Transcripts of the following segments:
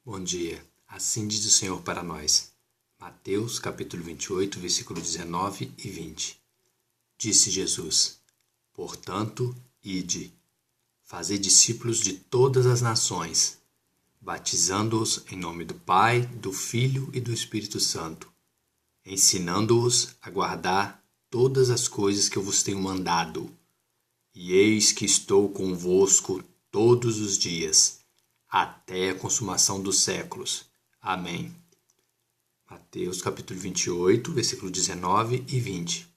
Bom dia, assim diz o Senhor para nós. Mateus capítulo 28, versículo 19 e 20. Disse Jesus: Portanto, ide, fazei discípulos de todas as nações, batizando-os em nome do Pai, do Filho e do Espírito Santo, ensinando-os a guardar todas as coisas que eu vos tenho mandado. E eis que estou convosco todos os dias, até a consumação dos séculos. Amém. Mateus capítulo 28, versículo 19 e 20.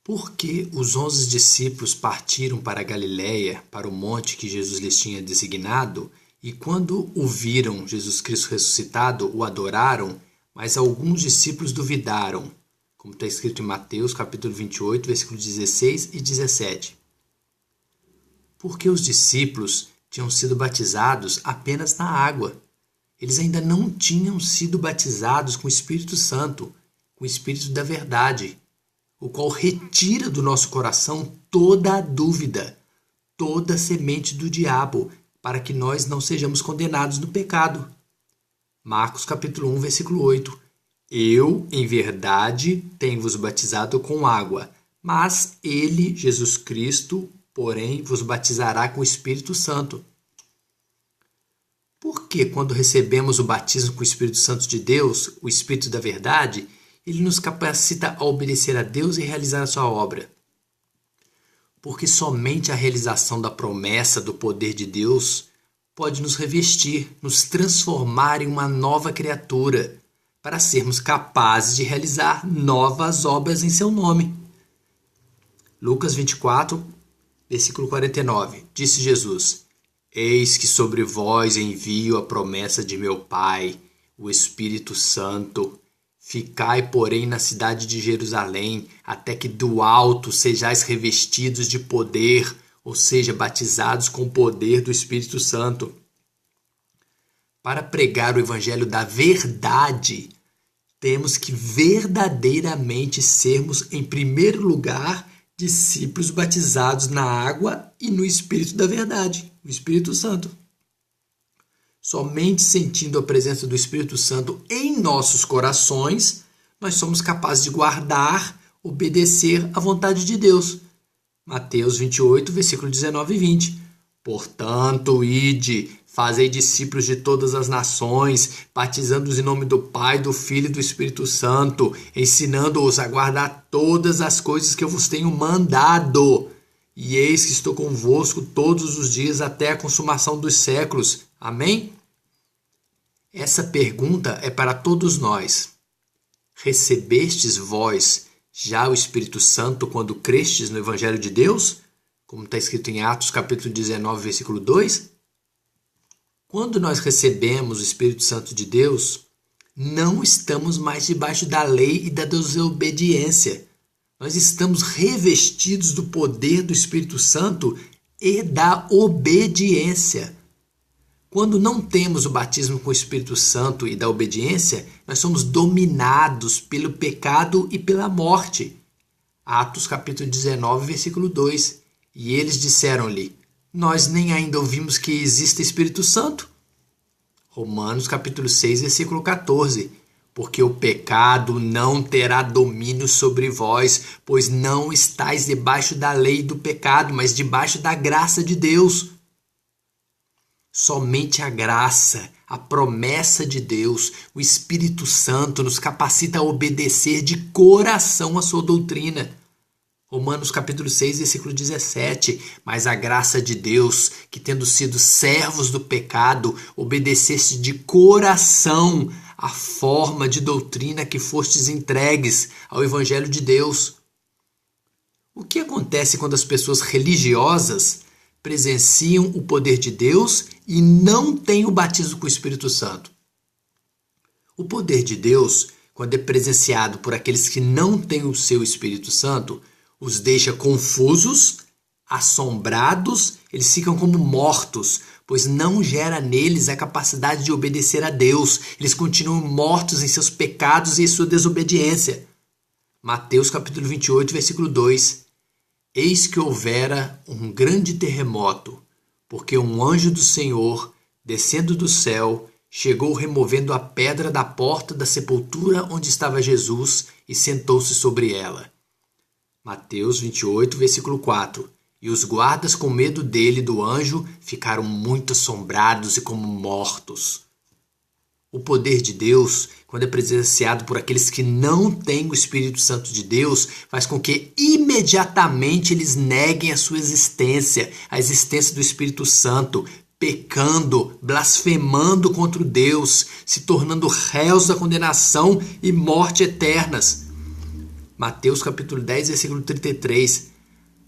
Por que os 11 discípulos partiram para a Galiléia, para o monte que Jesus lhes tinha designado, e quando o viram, Jesus Cristo ressuscitado, o adoraram, mas alguns discípulos duvidaram, como está escrito em Mateus capítulo 28, versículos 16 e 17. Porque os discípulos tinham sido batizados apenas na água. Eles ainda não tinham sido batizados com o Espírito Santo, com o Espírito da verdade, o qual retira do nosso coração toda a dúvida, toda a semente do diabo, para que nós não sejamos condenados no pecado. Marcos capítulo 1, versículo 8. Eu, em verdade, tenho-vos batizado com água, mas ele, Jesus Cristo, porém, vos batizará com o Espírito Santo. Por que, quando recebemos o batismo com o Espírito Santo de Deus, o Espírito da verdade, ele nos capacita a obedecer a Deus e realizar a sua obra? Porque somente a realização da promessa do poder de Deus pode nos revestir, nos transformar em uma nova criatura, para sermos capazes de realizar novas obras em seu nome. Lucas 24, versículo 49. Disse Jesus: Eis que sobre vós envio a promessa de meu Pai, o Espírito Santo. Ficai, porém, na cidade de Jerusalém, até que do alto sejais revestidos de poder, ou seja, batizados com o poder do Espírito Santo. Para pregar o evangelho da verdade, temos que verdadeiramente sermos, em primeiro lugar, discípulos batizados na água e no Espírito da verdade, o Espírito Santo. Somente sentindo a presença do Espírito Santo em nossos corações, nós somos capazes de guardar, obedecer à vontade de Deus. Mateus 28, versículo 19 e 20. Portanto, ide, fazei discípulos de todas as nações, batizando-os em nome do Pai, do Filho e do Espírito Santo, ensinando-os a guardar todas as coisas que eu vos tenho mandado. E eis que estou convosco todos os dias até a consumação dos séculos. Amém? Essa pergunta é para todos nós. Recebestes vós já o Espírito Santo quando crestes no Evangelho de Deus? Como está escrito em Atos capítulo 19, versículo 2. Quando nós recebemos o Espírito Santo de Deus, não estamos mais debaixo da lei e da desobediência. Nós estamos revestidos do poder do Espírito Santo e da obediência. Quando não temos o batismo com o Espírito Santo e da obediência, nós somos dominados pelo pecado e pela morte. Atos capítulo 19, versículo 2. E eles disseram-lhe: Nós nem ainda ouvimos que exista Espírito Santo. Romanos capítulo 6, versículo 14. Porque o pecado não terá domínio sobre vós, pois não estáis debaixo da lei do pecado, mas debaixo da graça de Deus. Somente a graça, a promessa de Deus, o Espírito Santo nos capacita a obedecer de coração a sua doutrina. Romanos capítulo 6, versículo 17. Mas a graça de Deus, que tendo sido servos do pecado, obedecesse de coração a forma de doutrina que fostes entregues ao Evangelho de Deus. O que acontece quando as pessoas religiosas presenciam o poder de Deus e não têm o batismo com o Espírito Santo? O poder de Deus, quando é presenciado por aqueles que não têm o seu Espírito Santo, os deixa confusos, assombrados, eles ficam como mortos, pois não gera neles a capacidade de obedecer a Deus. Eles continuam mortos em seus pecados e em sua desobediência. Mateus capítulo 28, versículo 2. Eis que houvera um grande terremoto, porque um anjo do Senhor descendo do céu, chegou removendo a pedra da porta da sepultura onde estava Jesus e sentou-se sobre ela. Mateus 28, versículo 4. E os guardas, com medo dele e do anjo, ficaram muito assombrados e como mortos. O poder de Deus, quando é presenciado por aqueles que não têm o Espírito Santo de Deus, faz com que imediatamente eles neguem a sua existência, a existência do Espírito Santo, pecando, blasfemando contra o Deus, se tornando réus da condenação e morte eternas. Mateus capítulo 10, versículo 33.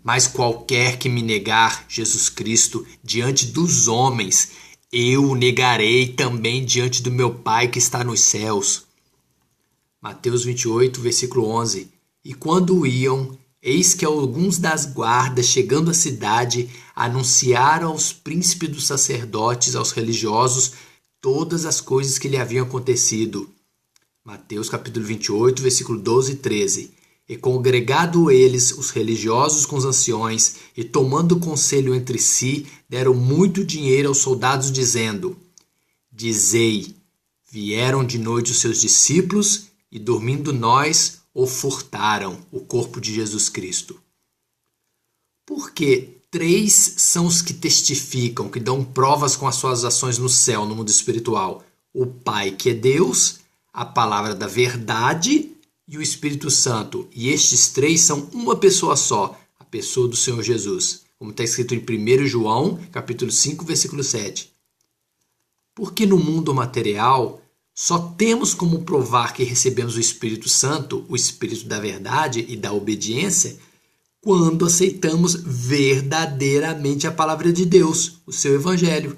Mas qualquer que me negar Jesus Cristo diante dos homens, eu o negarei também diante do meu Pai que está nos céus. Mateus 28, versículo 11. E quando iam, eis que alguns das guardas, chegando à cidade, anunciaram aos príncipes dos sacerdotes, aos religiosos, todas as coisas que lhe haviam acontecido. Mateus capítulo 28, versículo 12 e 13. E congregado eles, os religiosos com os anciões, e tomando conselho entre si, deram muito dinheiro aos soldados, dizendo: Dizei, vieram de noite os seus discípulos, e dormindo nós, o furtaram, o corpo de Jesus Cristo. Porque 3 são os que testificam, que dão provas com as suas ações no céu, no mundo espiritual: o Pai, que é Deus, a palavra da verdade e o Espírito Santo. E estes 3 são uma pessoa só, a pessoa do Senhor Jesus, como está escrito em 1 João, capítulo 5, versículo 7. Porque no mundo material só temos como provar que recebemos o Espírito Santo, o Espírito da verdade e da obediência, quando aceitamos verdadeiramente a palavra de Deus, o seu Evangelho.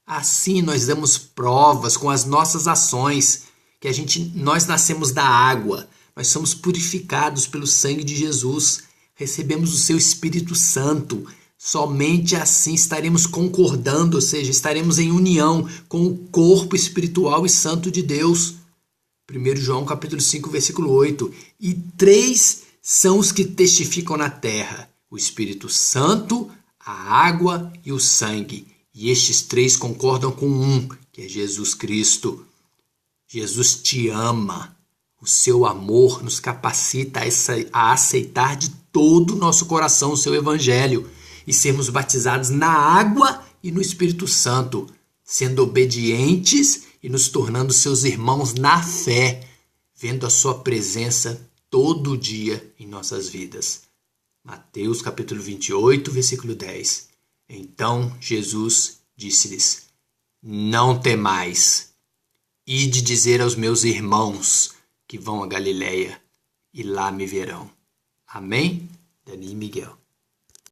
Assim nós damos provas com as nossas ações, que nós nascemos da água, nós somos purificados pelo sangue de Jesus, recebemos o seu Espírito Santo. Somente assim estaremos concordando, ou seja, estaremos em união com o corpo espiritual e santo de Deus. 1 João capítulo 5, versículo 8. E 3 são os que testificam na terra: o Espírito Santo, a água e o sangue. E estes 3 concordam com um, que é Jesus Cristo. Jesus te ama. O seu amor nos capacita a aceitar de todo o nosso coração o seu Evangelho e sermos batizados na água e no Espírito Santo, sendo obedientes e nos tornando seus irmãos na fé, vendo a sua presença todo dia em nossas vidas. Mateus capítulo 28, versículo 10. Então Jesus disse-lhes: Não temais. Ide dizer aos meus irmãos que vão a Galileia, e lá me verão. Amém? Dani Miguel.